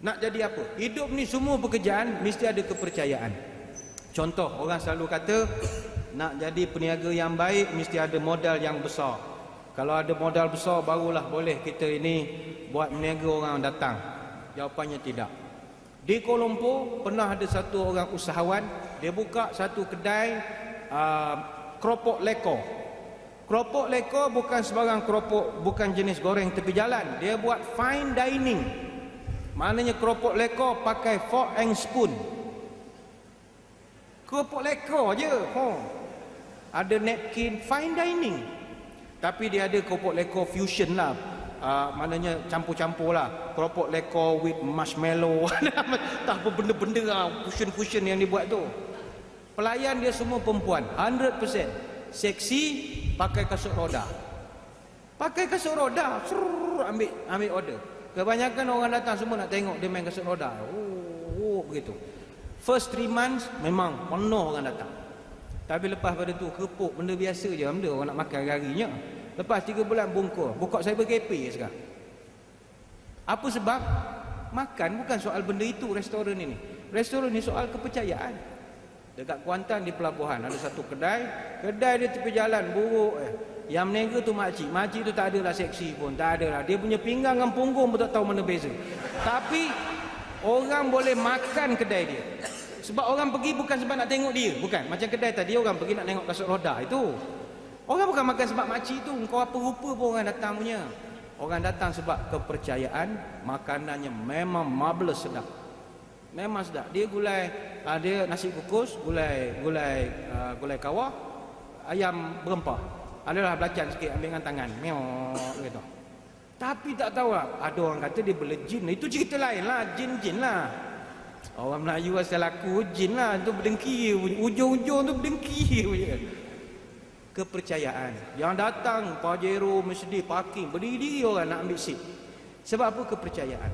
Nak jadi apa? Hidup ni semua pekerjaan mesti ada kepercayaan. Contoh, orang selalu kata nak jadi peniaga yang baik mesti ada modal yang besar. Kalau ada modal besar barulah boleh kita ini buat meniaga orang datang. Jawapannya tidak. Di Kuala Lumpur pernah ada satu orang usahawan, dia buka satu kedai keropok lekor. Keropok lekor bukan sebarang keropok, bukan jenis goreng tepi jalan. Dia buat fine dining. Maknanya keropok lekor pakai fork and spoon. Keropok lekor je. Ada napkin, fine dining. Tapi dia ada keropok lekor fusion lah. Maknanya campur-campur lah. Keropok lekor with marshmallow. Tak apa benda-benda lah, fusion-fusion yang dibuat tu. Pelayan dia semua perempuan, 100%. Seksi, pakai kasut roda. Pakai kasut roda, ambil order. Kebanyakan orang datang semua nak tengok dia main kasut roda. Begitu. First 3 months memang penuh orang datang. Tapi lepas pada tu kerupuk benda biasa je, benda orang nak makan hari-harinya. Lepas 3 bulan bungkus, buka cyber cafe sekarang. Apa sebab? Makan bukan soal benda itu restoran ini. Restoran ni soal kepercayaan. Dekat Kuantan di pelabuhan ada satu kedai dia tepi jalan buruk. Yang meniaga tu makcik tu tak adalah seksi pun, tak adalah. Dia punya pinggang dengan punggung pun tak tahu mana beza. Tapi orang boleh makan kedai dia. Sebab orang pergi bukan sebab nak tengok dia, bukan. Macam kedai tadi orang pergi nak tengok kasut roda itu. Orang bukan makan sebab makcik tu, kau apa rupa pun orang datang punya. Orang datang sebab kepercayaan, makanannya memang marvelous sedap. Memang sedap. Dia gulai, dia nasi kukus, gulai kawah, ayam berempah. Adalah belacan sikit ambil dengan tangan. Meow gitu. Tapi tak tahu lah, ada orang kata dia berjin. Itu cerita lain lah, jin-jin lah. Orang Melayu asal aku jin lah, tu berdengki, ujung-ujung tu berdengki. Kepercayaan. Yang datang Pajero mesti parking, berdiri orang nak ambil seat. Sebab apa? Kepercayaan.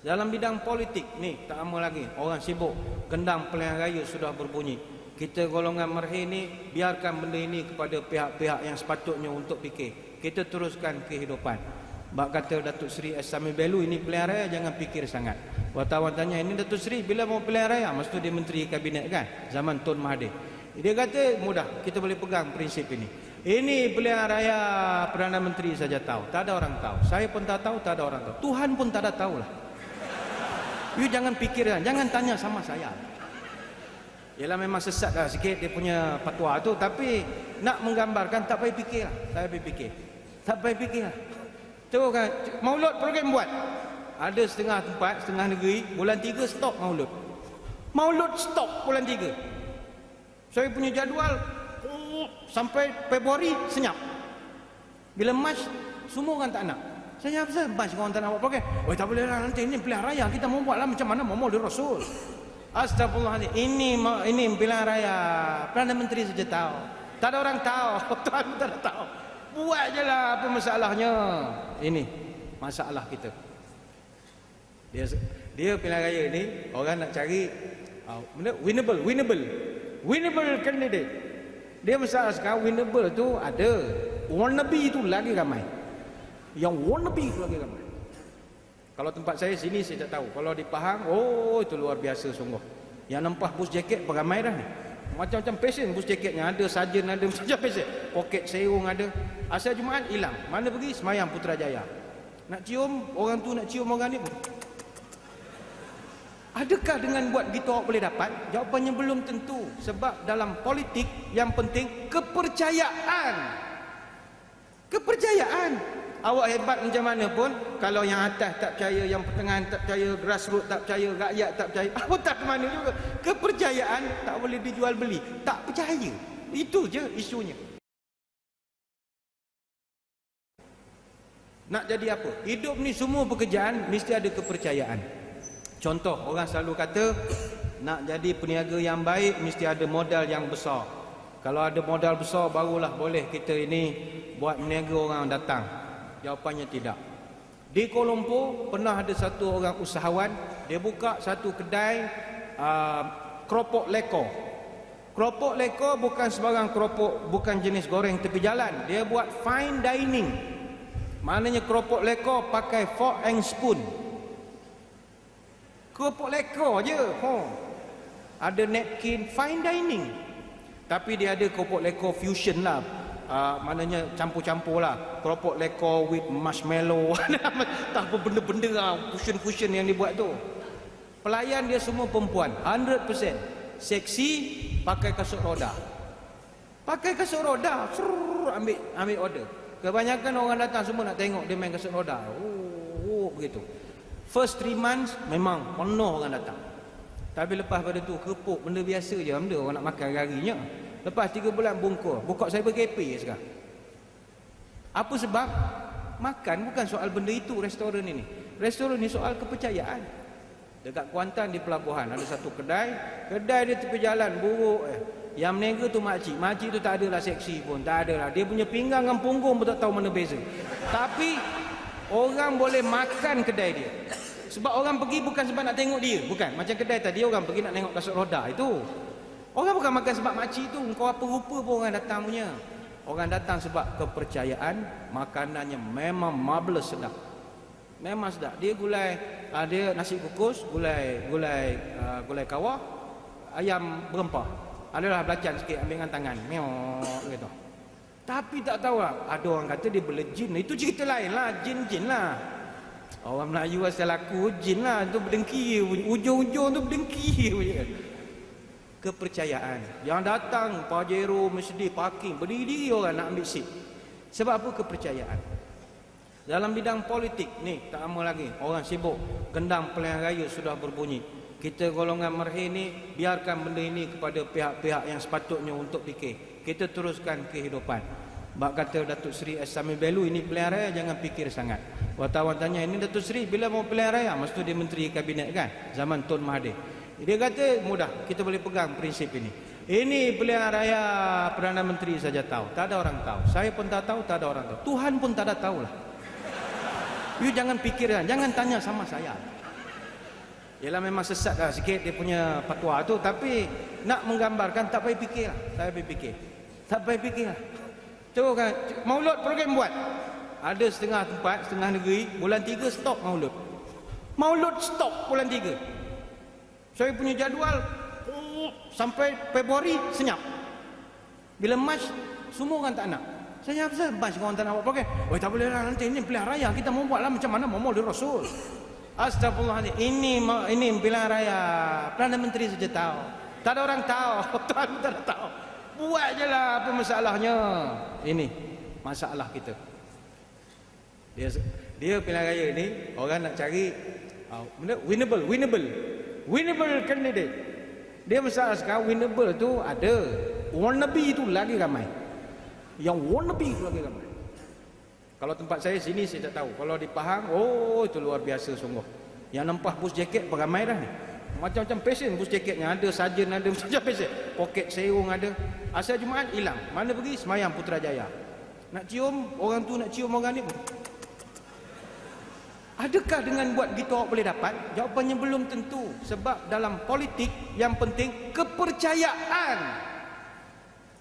Dalam bidang politik ni tak lama lagi orang sibuk, gendang pilihan raya sudah berbunyi. Kita golongan Merhe ni biarkan benda ini kepada pihak-pihak yang sepatutnya untuk fikir. Kita teruskan kehidupan. Bak kata Datuk Seri Sami Belu, ini pilihan raya jangan fikir sangat. Wartawan tanya, ini Datuk Seri bila mau pilihan raya? Masa tu dia menteri kabinet kan, zaman Tun Mahathir. Dia kata mudah, kita boleh pegang prinsip ini. Ini pilihan raya Perdana Menteri saja tahu, tak ada orang tahu. Saya pun tak tahu, tak ada orang tahu. Tuhan pun tak ada tahu lah. You jangan fikirkan, jangan tanya sama saya. Ialah memang sesat lah sikit dia punya fatwa tu, tapi nak menggambarkan tak payah fikir lah. Tak payah fikir lah. Tu kan, maulud program buat. Ada setengah tempat, setengah negeri, bulan 3 stop maulud. Maulud stop bulan 3. Saya punya jadual sampai Februari senyap. Bila Mac semua orang tak nak. Saya apa Mac orang tak nak buat program. Oh tak boleh lah, nanti ini pilihan raya kita mau buat lah macam mana Maulid Rasul. Astagfirullahaladzim. Ini pilihan raya Perdana Menteri saja tahu. Tak ada orang tahu. Tuhan tak ada tahu. Buat je lah, apa masalahnya. Ini masalah kita. Dia pilihan raya ni orang nak cari winnable candidate. Dia masalah sekarang winnable tu ada, wannabe tu lagi ramai. Yang wannabe tu lagi ramai. Kalau tempat saya sini saya tak tahu. Kalau di Pahang, oh itu luar biasa sungguh. Yang nampak bus jaket beramai dah ni. Macam-macam passion bus jaketnya, ada sarjan, ada macam passion. Poket serung ada. Asal Jumaat hilang. Mana pergi? Semayang Putrajaya. Nak cium orang tu, nak cium orang ni pun. Adakah dengan buat gitu awak boleh dapat? Jawapannya belum tentu. Sebab dalam politik yang penting kepercayaan. Kepercayaan. Awak hebat macam mana pun, kalau yang atas tak percaya, yang pertengahan tak percaya, grassroots tak percaya, rakyat tak percaya, awak tak ke mana juga. Kepercayaan tak boleh dijual beli. Tak percaya. Itu je isunya. Nak jadi apa? Hidup ni semua pekerjaan mesti ada kepercayaan. Contoh, orang selalu kata nak jadi peniaga yang baik mesti ada modal yang besar. Kalau ada modal besar barulah boleh kita ini buat meniaga orang datang. Jawapannya tidak. Di Kuala Lumpur pernah ada satu orang usahawan, dia buka satu kedai keropok lekor. Keropok lekor bukan sebarang keropok, bukan jenis goreng tepi jalan. Dia buat fine dining. Maknanya keropok lekor pakai fork and spoon. Keropok leko je. Ada napkin fine dining. Tapi dia ada keropok leko fusion lah. Maknanya campur-campur lah. Keropok leko with marshmallow. Tak apa benda-benda lah. Fusion-fusion yang dibuat tu. Pelayan dia semua perempuan. 100%. Seksi, pakai kasut roda. Pakai kasut roda. Ambil order. Kebanyakan orang datang semua nak tengok dia main kasut roda. Begitu. First 3 months memang penuh orang datang. Tapi lepas pada tu kerupuk benda biasa je, benda orang nak makan harinya. Lepas 3 bulan bungkur, buka cyber cafe sekarang. Apa sebab? Makan bukan soal benda itu restoran ini. Restoran ni soal kepercayaan. Dekat Kuantan di pelabuhan ada satu kedai dia tepi jalan buruk. Yang meniaga tu makcik tu tak adalah seksi pun, tak adalah. Dia punya pinggang dengan punggung pun tak tahu mana beza. Tapi orang boleh makan kedai dia. Sebab orang pergi bukan sebab nak tengok dia. Bukan. Macam kedai tadi orang pergi nak tengok kasut roda itu. Orang bukan makan sebab makcik tu. Kau apa rupa pun orang datang punya. Orang datang sebab kepercayaan. Makanannya memang marvelous sedap. Memang sedap. Dia gulai, dia nasi kukus, gulai kawah, ayam berempah. Adalah belacan sikit ambil dengan tangan. Meow gitu. Tapi tak tahu lah. Ada orang kata dia boleh jin. Itu cerita lain lah. Jin lah. Orang Melayu asal aku jin lah. Itu berdengki. Ujung-ujung tu berdengki. Kepercayaan. Yang datang Pajero mesti parking. Berdiri orang nak ambil seat. Sebab apa? Kepercayaan. Dalam bidang politik ni tak lama lagi. Orang sibuk. Gendang pilihan raya sudah berbunyi. Kita golongan Merhe ni biarkan benda ini kepada pihak-pihak yang sepatutnya untuk fikir. Kita teruskan kehidupan. Bak kata Datuk Seri Sami Belu, ini pilihan raya jangan fikir sangat. Wartawan tanya, ini Datuk Seri bila mau pilihan raya? Masa tu dia menteri kabinet kan, zaman Tun Mahathir. Dia kata mudah, kita boleh pegang prinsip ini. Ini pilihan raya Perdana Menteri saja tahu, tak ada orang tahu. Saya pun tak tahu, tak ada orang tahu. Tuhan pun tak ada tahu lah. You jangan fikirkan, jangan tanya sama saya. Ialah memang sesat lah sikit dia punya fatwa tu, tapi nak menggambarkan tak payah fikir lah. Tak payah fikir lah. Tu kan, maulud program buat. Ada setengah tempat, setengah negeri, bulan 3 stop maulud. Maulud stop bulan 3. Saya punya jadual sampai Februari senyap. Bila Mac semua orang tak nak. Saya apa Mac orang tak nak buat program. Oh tak boleh lah, nanti ini pilihan raya kita mau buat lah macam mana Maulid Rasul. Astagfirullahaladzim. Ini pilihan raya Perdana Menteri saja tahu. Tak ada orang tahu. Tuhan tak ada tahu. Buat je lah apa masalahnya. Ini masalah kita. Dia pilihan raya ni orang nak cari winnable candidate. Dia masalah sekarang winnable tu ada. Wannabe tu lagi ramai. Yang wannabe tu lagi ramai. Kalau tempat saya sini saya tak tahu. Kalau di Pahang, oh itu luar biasa sungguh. Yang nampak bus jaket beramai dah ni. Macam-macam pesen bus jaketnya. Ada sarjan, ada macam pesen. Poket serung ada. Asal Jumaat hilang. Mana pergi? Semayang Putrajaya. Nak cium, orang tu nak cium orang ni. Adakah dengan buat gitu awak boleh dapat? Jawapannya belum tentu. Sebab dalam politik yang penting kepercayaan.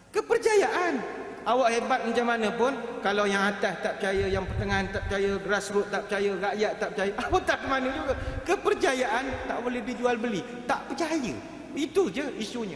Kepercayaan. Awak hebat macam mana pun, kalau yang atas tak percaya, yang pertengahan tak percaya, grassroots tak percaya, rakyat tak percaya, awak tak ke mana juga. Kepercayaan tak boleh dijual beli. Tak percaya. Itu je isunya.